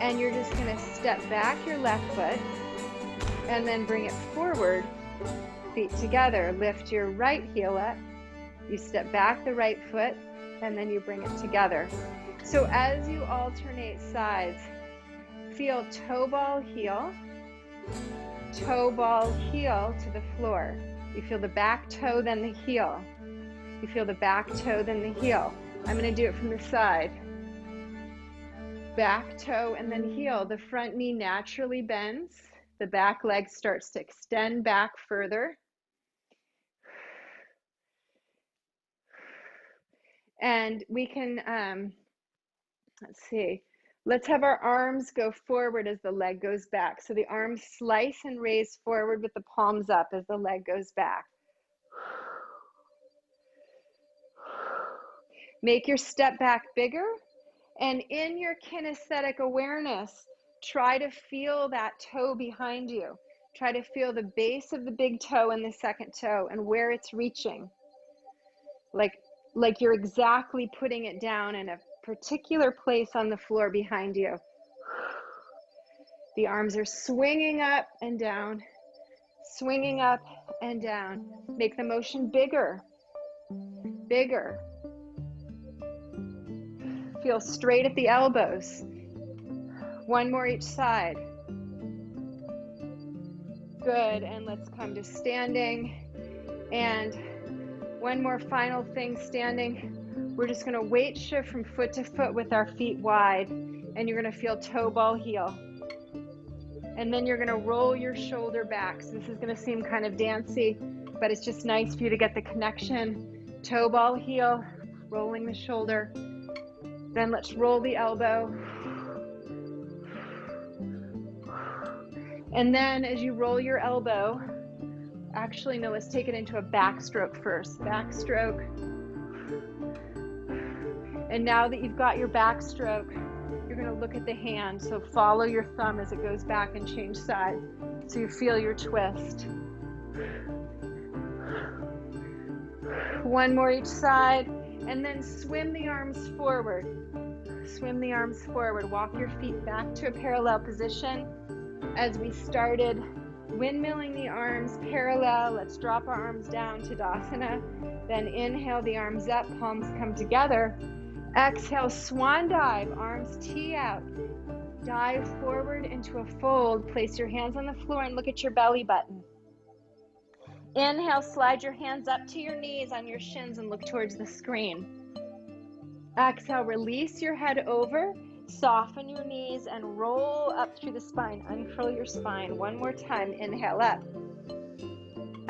and you're just going to step back your left foot and then bring it forward, feet together. Lift your right heel up, you step back the right foot, and then you bring it together. So as you alternate sides, feel toe ball, heel to the floor. You feel the back toe, then the heel. You feel the back toe, then the heel. I'm going to do it from the side. Back toe and then heel. The front knee naturally bends. The back leg starts to extend back further. And we can, let's see. Let's have our arms go forward as the leg goes back. So the arms slice and raise forward with the palms up as the leg goes back. Make your step back bigger, and in your kinesthetic awareness, try to feel that toe behind you. Try to feel the base of the big toe and the second toe and where it's reaching. like you're exactly putting it down in a particular place on the floor behind you. The arms are swinging up and down, swinging up and down. Make the motion bigger, bigger. Feel straight at the elbows. One more each side. Good, and let's come to standing. And one more final thing, standing. We're just gonna weight shift from foot to foot with our feet wide, and you're gonna feel toe ball heel. And then you're gonna roll your shoulder back. So this is gonna seem kind of dancey, but it's just nice for you to get the connection. Toe ball heel, rolling the shoulder. Then let's roll the elbow. And then as you roll your elbow, actually no, let's take it into a backstroke first. Backstroke. And now that you've got your backstroke, you're going to look at the hand. So follow your thumb as it goes back and change sides. So you feel your twist. One more each side. And then swim the arms forward. Swim the arms forward. Walk your feet back to a parallel position. As we started windmilling the arms parallel, let's drop our arms down to Tadasana. Then inhale the arms up, palms come together. Exhale, swan dive, arms tee out. Dive forward into a fold. Place your hands on the floor and look at your belly button. Inhale, slide your hands up to your knees on your shins and look towards the screen. Exhale, release your head over, soften your knees and roll up through the spine. Uncurl your spine. One more time, inhale up.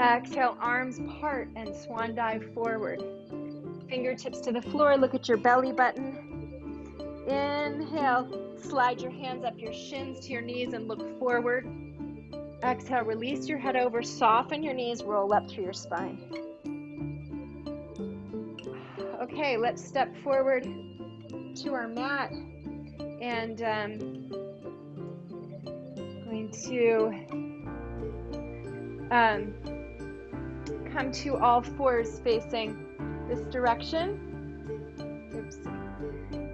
Exhale, arms part and swan dive forward. Fingertips to the floor, look at your belly button. Inhale, slide your hands up your shins to your knees and look forward. Exhale, release your head over, soften your knees, roll up through your spine. Okay, let's step forward to our mat and going to come to all fours facing this direction. Oops.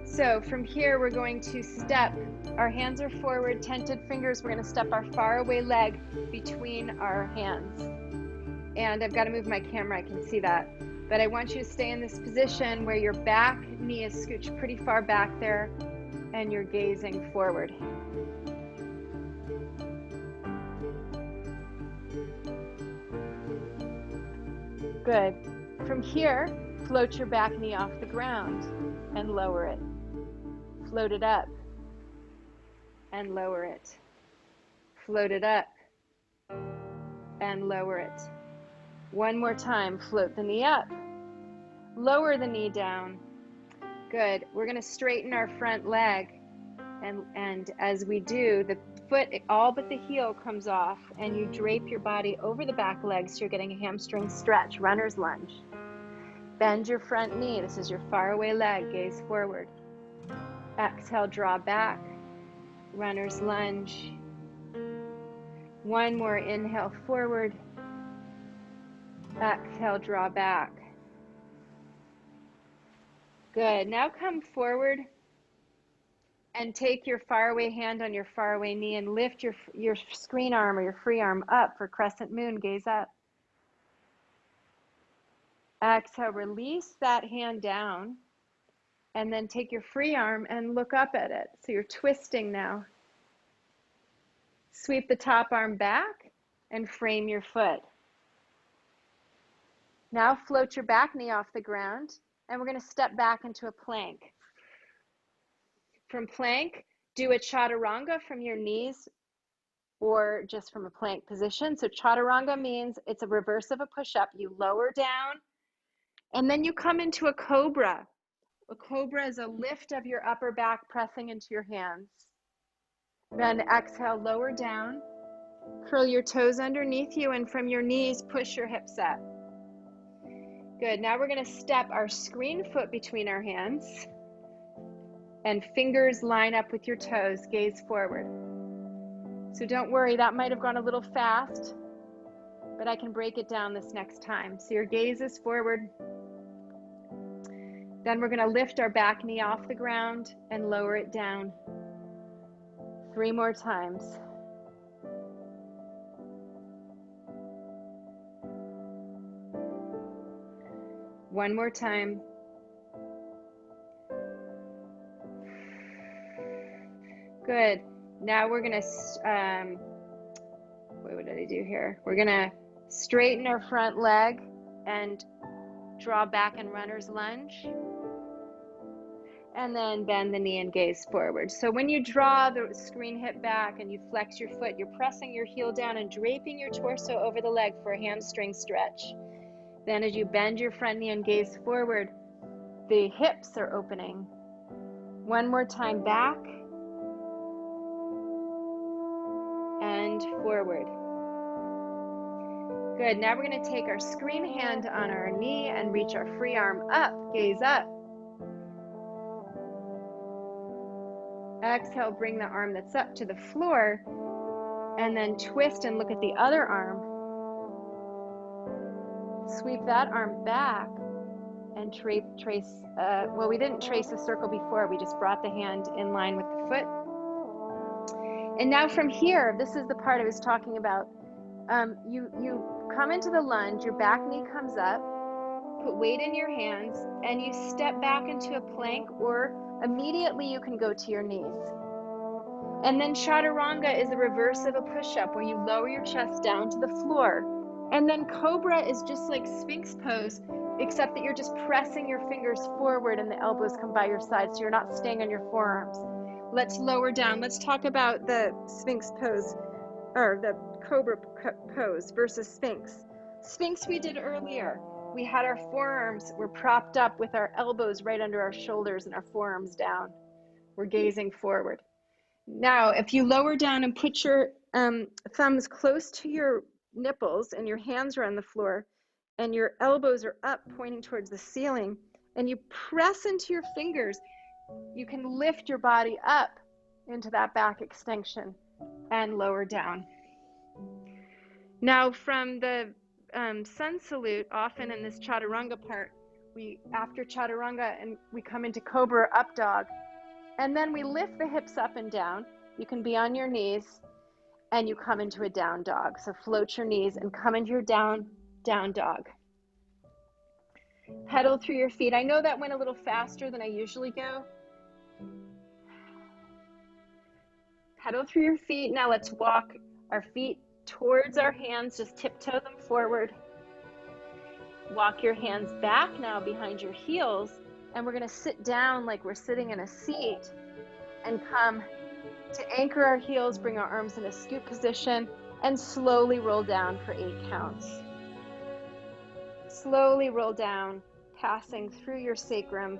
So from here, we're going to step. Our hands are forward, tented fingers. We're going to step our far away leg between our hands. And I've got to move my camera, I can see that. But I want you to stay in this position where your back knee is scooched pretty far back there and you're gazing forward. Good. From here, float your back knee off the ground and lower it. Float it up and lower it. Float it up and lower it. One more time, float the knee up. Lower the knee down. Good. We're going to straighten our front leg. And as we do, the foot, all but the heel comes off, and you drape your body over the back leg so you're getting a hamstring stretch, runner's lunge. Bend your front knee. This is your far away leg. Gaze forward. Exhale, draw back. Runner's lunge. One more inhale forward. Exhale, draw back. Good. Now come forward and take your far away hand on your far away knee and lift your screen arm or your free arm up for crescent moon. Gaze up. Exhale, release that hand down and then take your free arm and look up at it. So you're twisting now. Sweep the top arm back and frame your foot. Now float your back knee off the ground and we're going to step back into a plank. From plank, do a chaturanga from your knees or just from a plank position. So chaturanga means it's a reverse of a push-up. You lower down and then you come into a cobra. A cobra is a lift of your upper back pressing into your hands. Then exhale, lower down. Curl your toes underneath you and from your knees, push your hips up. Good. Now we're going to step our screen foot between our hands and fingers line up with your toes. Gaze forward. So don't worry, that might have gone a little fast, but I can break it down this next time. So your gaze is forward. Then we're going to lift our back knee off the ground and lower it down. 3 more times. One more time. Good. Now we're going to, what did I do here? We're going to straighten our front leg and draw back in runner's lunge. And then bend the knee and gaze forward. So when you draw the screen hip back and you flex your foot, you're pressing your heel down and draping your torso over the leg for a hamstring stretch. Then as you bend your front knee and gaze forward, the hips are opening. One more time, back and forward. Good. Now we're going to take our screen hand on our knee and reach our free arm up, gaze up. Exhale, bring the arm that's up to the floor, and then twist and look at the other arm. Sweep that arm back and trace, well, we didn't trace a circle before, we just brought the hand in line with the foot. And now from here, this is the part I was talking about. You come into the lunge, your back knee comes up, put weight in your hands, and you step back into a plank, or immediately you can go to your knees. And then chaturanga is the reverse of a push-up, where you lower your chest down to the floor. And then cobra is just like Sphinx pose, except that you're just pressing your fingers forward and the elbows come by your side, so you're not staying on your forearms. Let's lower down. Let's talk about the Sphinx pose, or the cobra pose versus Sphinx. Sphinx we did earlier. We had our forearms, we're propped up with our elbows right under our shoulders and our forearms down. We're gazing forward. Now, if you lower down and put your thumbs close to your nipples and your hands are on the floor and your elbows are up pointing towards the ceiling, and you press into your fingers, you can lift your body up into that back extension and lower down. Now, from the sun salute, often in this chaturanga part, after chaturanga and we come into cobra or up dog, and then we lift the hips up and down. You can be on your knees and you come into a down dog. So float your knees and come into your down dog. Pedal through your feet. I know that went a little faster than I usually go. Pedal through your feet. Now let's walk our feet towards our hands, just tiptoe them forward. Walk your hands back now behind your heels, and we're going to sit down like we're sitting in a seat and come to anchor our heels, bring our arms in a scoop position, and slowly roll down for 8 counts. Slowly roll down, passing through your sacrum,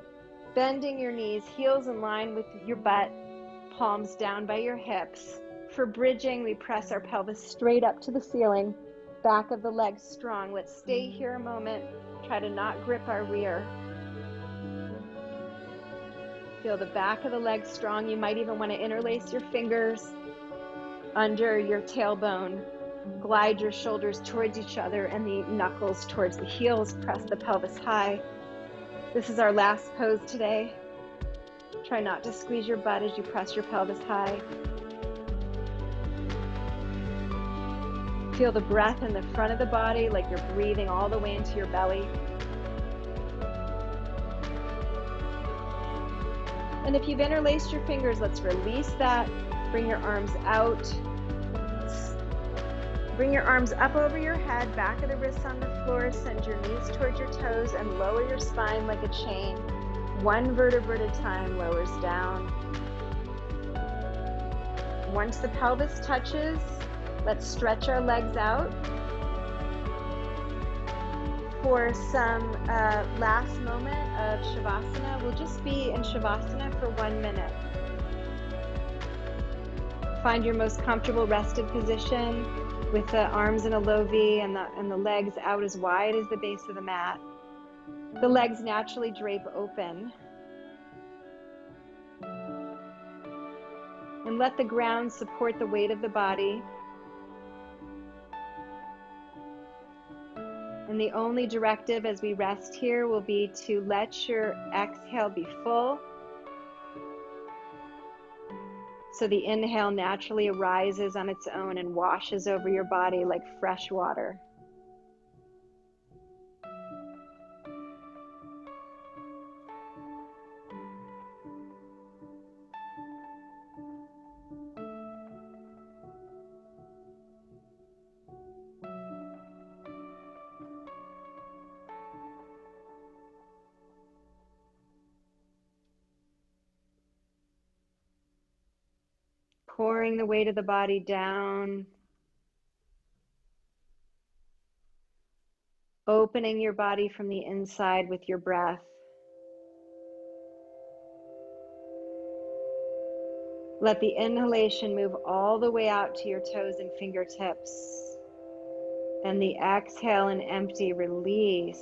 bending your knees, heels in line with your butt, palms down by your hips. For bridging, we press our pelvis straight up to the ceiling, back of the legs strong. Let's stay here a moment. Try to not grip our rear. Feel the back of the legs strong. You might even want to interlace your fingers under your tailbone. Glide your shoulders towards each other and the knuckles towards the heels. Press the pelvis high. This is our last pose today. Try not to squeeze your butt as you press your pelvis high. Feel the breath in the front of the body, like you're breathing all the way into your belly. And if you've interlaced your fingers, let's release that. Bring your arms out. Bring your arms up over your head, back of the wrists on the floor. Send your knees towards your toes and lower your spine like a chain. 1 vertebra at a time lowers down. Once the pelvis touches, let's stretch our legs out. For some last moment of Shavasana, we'll just be in Shavasana for 1 minute. Find your most comfortable rested position with the arms in a low V and the legs out as wide as the base of the mat. The legs naturally drape open. And let the ground support the weight of the body. And the only directive as we rest here will be to let your exhale be full. So the inhale naturally arises on its own and washes over your body like fresh water. Pouring the weight of the body down. Opening your body from the inside with your breath. Let the inhalation move all the way out to your toes and fingertips. And the exhale and empty, release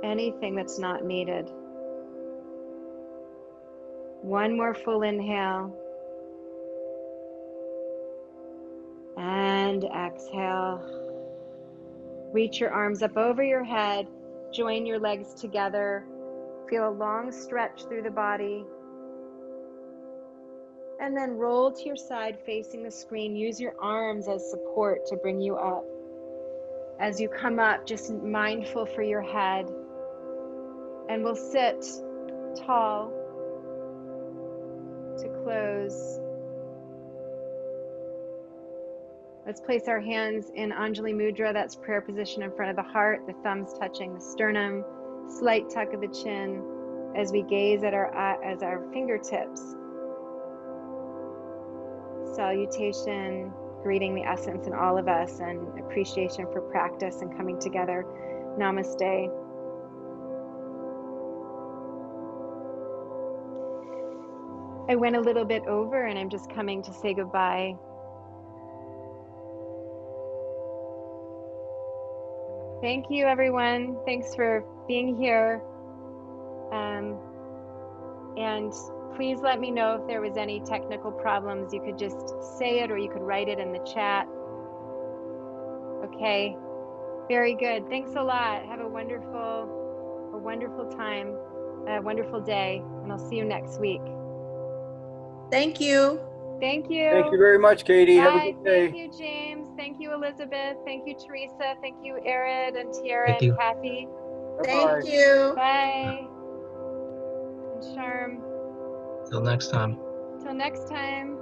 anything that's not needed. One more full inhale. And exhale. Reach your arms up over your head. Join your legs together. Feel a long stretch through the body. And then roll to your side facing the screen. Use your arms as support to bring you up. As you come up, just mindful for your head. And we'll sit tall to close. Let's place our hands in Anjali Mudra, that's prayer position in front of the heart, the thumbs touching the sternum, slight tuck of the chin as we gaze at our fingertips. Salutation, greeting the essence in all of us and appreciation for practice and coming together. Namaste. I went a little bit over and I'm just coming to say goodbye. Thank you, everyone. Thanks for being here. And please let me know if there was any technical problems. You could just say it or you could write it in the chat. Okay, very good. Thanks a lot. Have a wonderful time, a wonderful day, and I'll see you next week. Thank you. Thank you. Thank you very much, Katy. Bye. Have a good day. Thank you, James. Thank you, Elizabeth. Thank you, Teresa. Thank you, Arid and Tiara Thank and you. Kathy. Thank you. Bye. And Charm. Till next time. Till next time.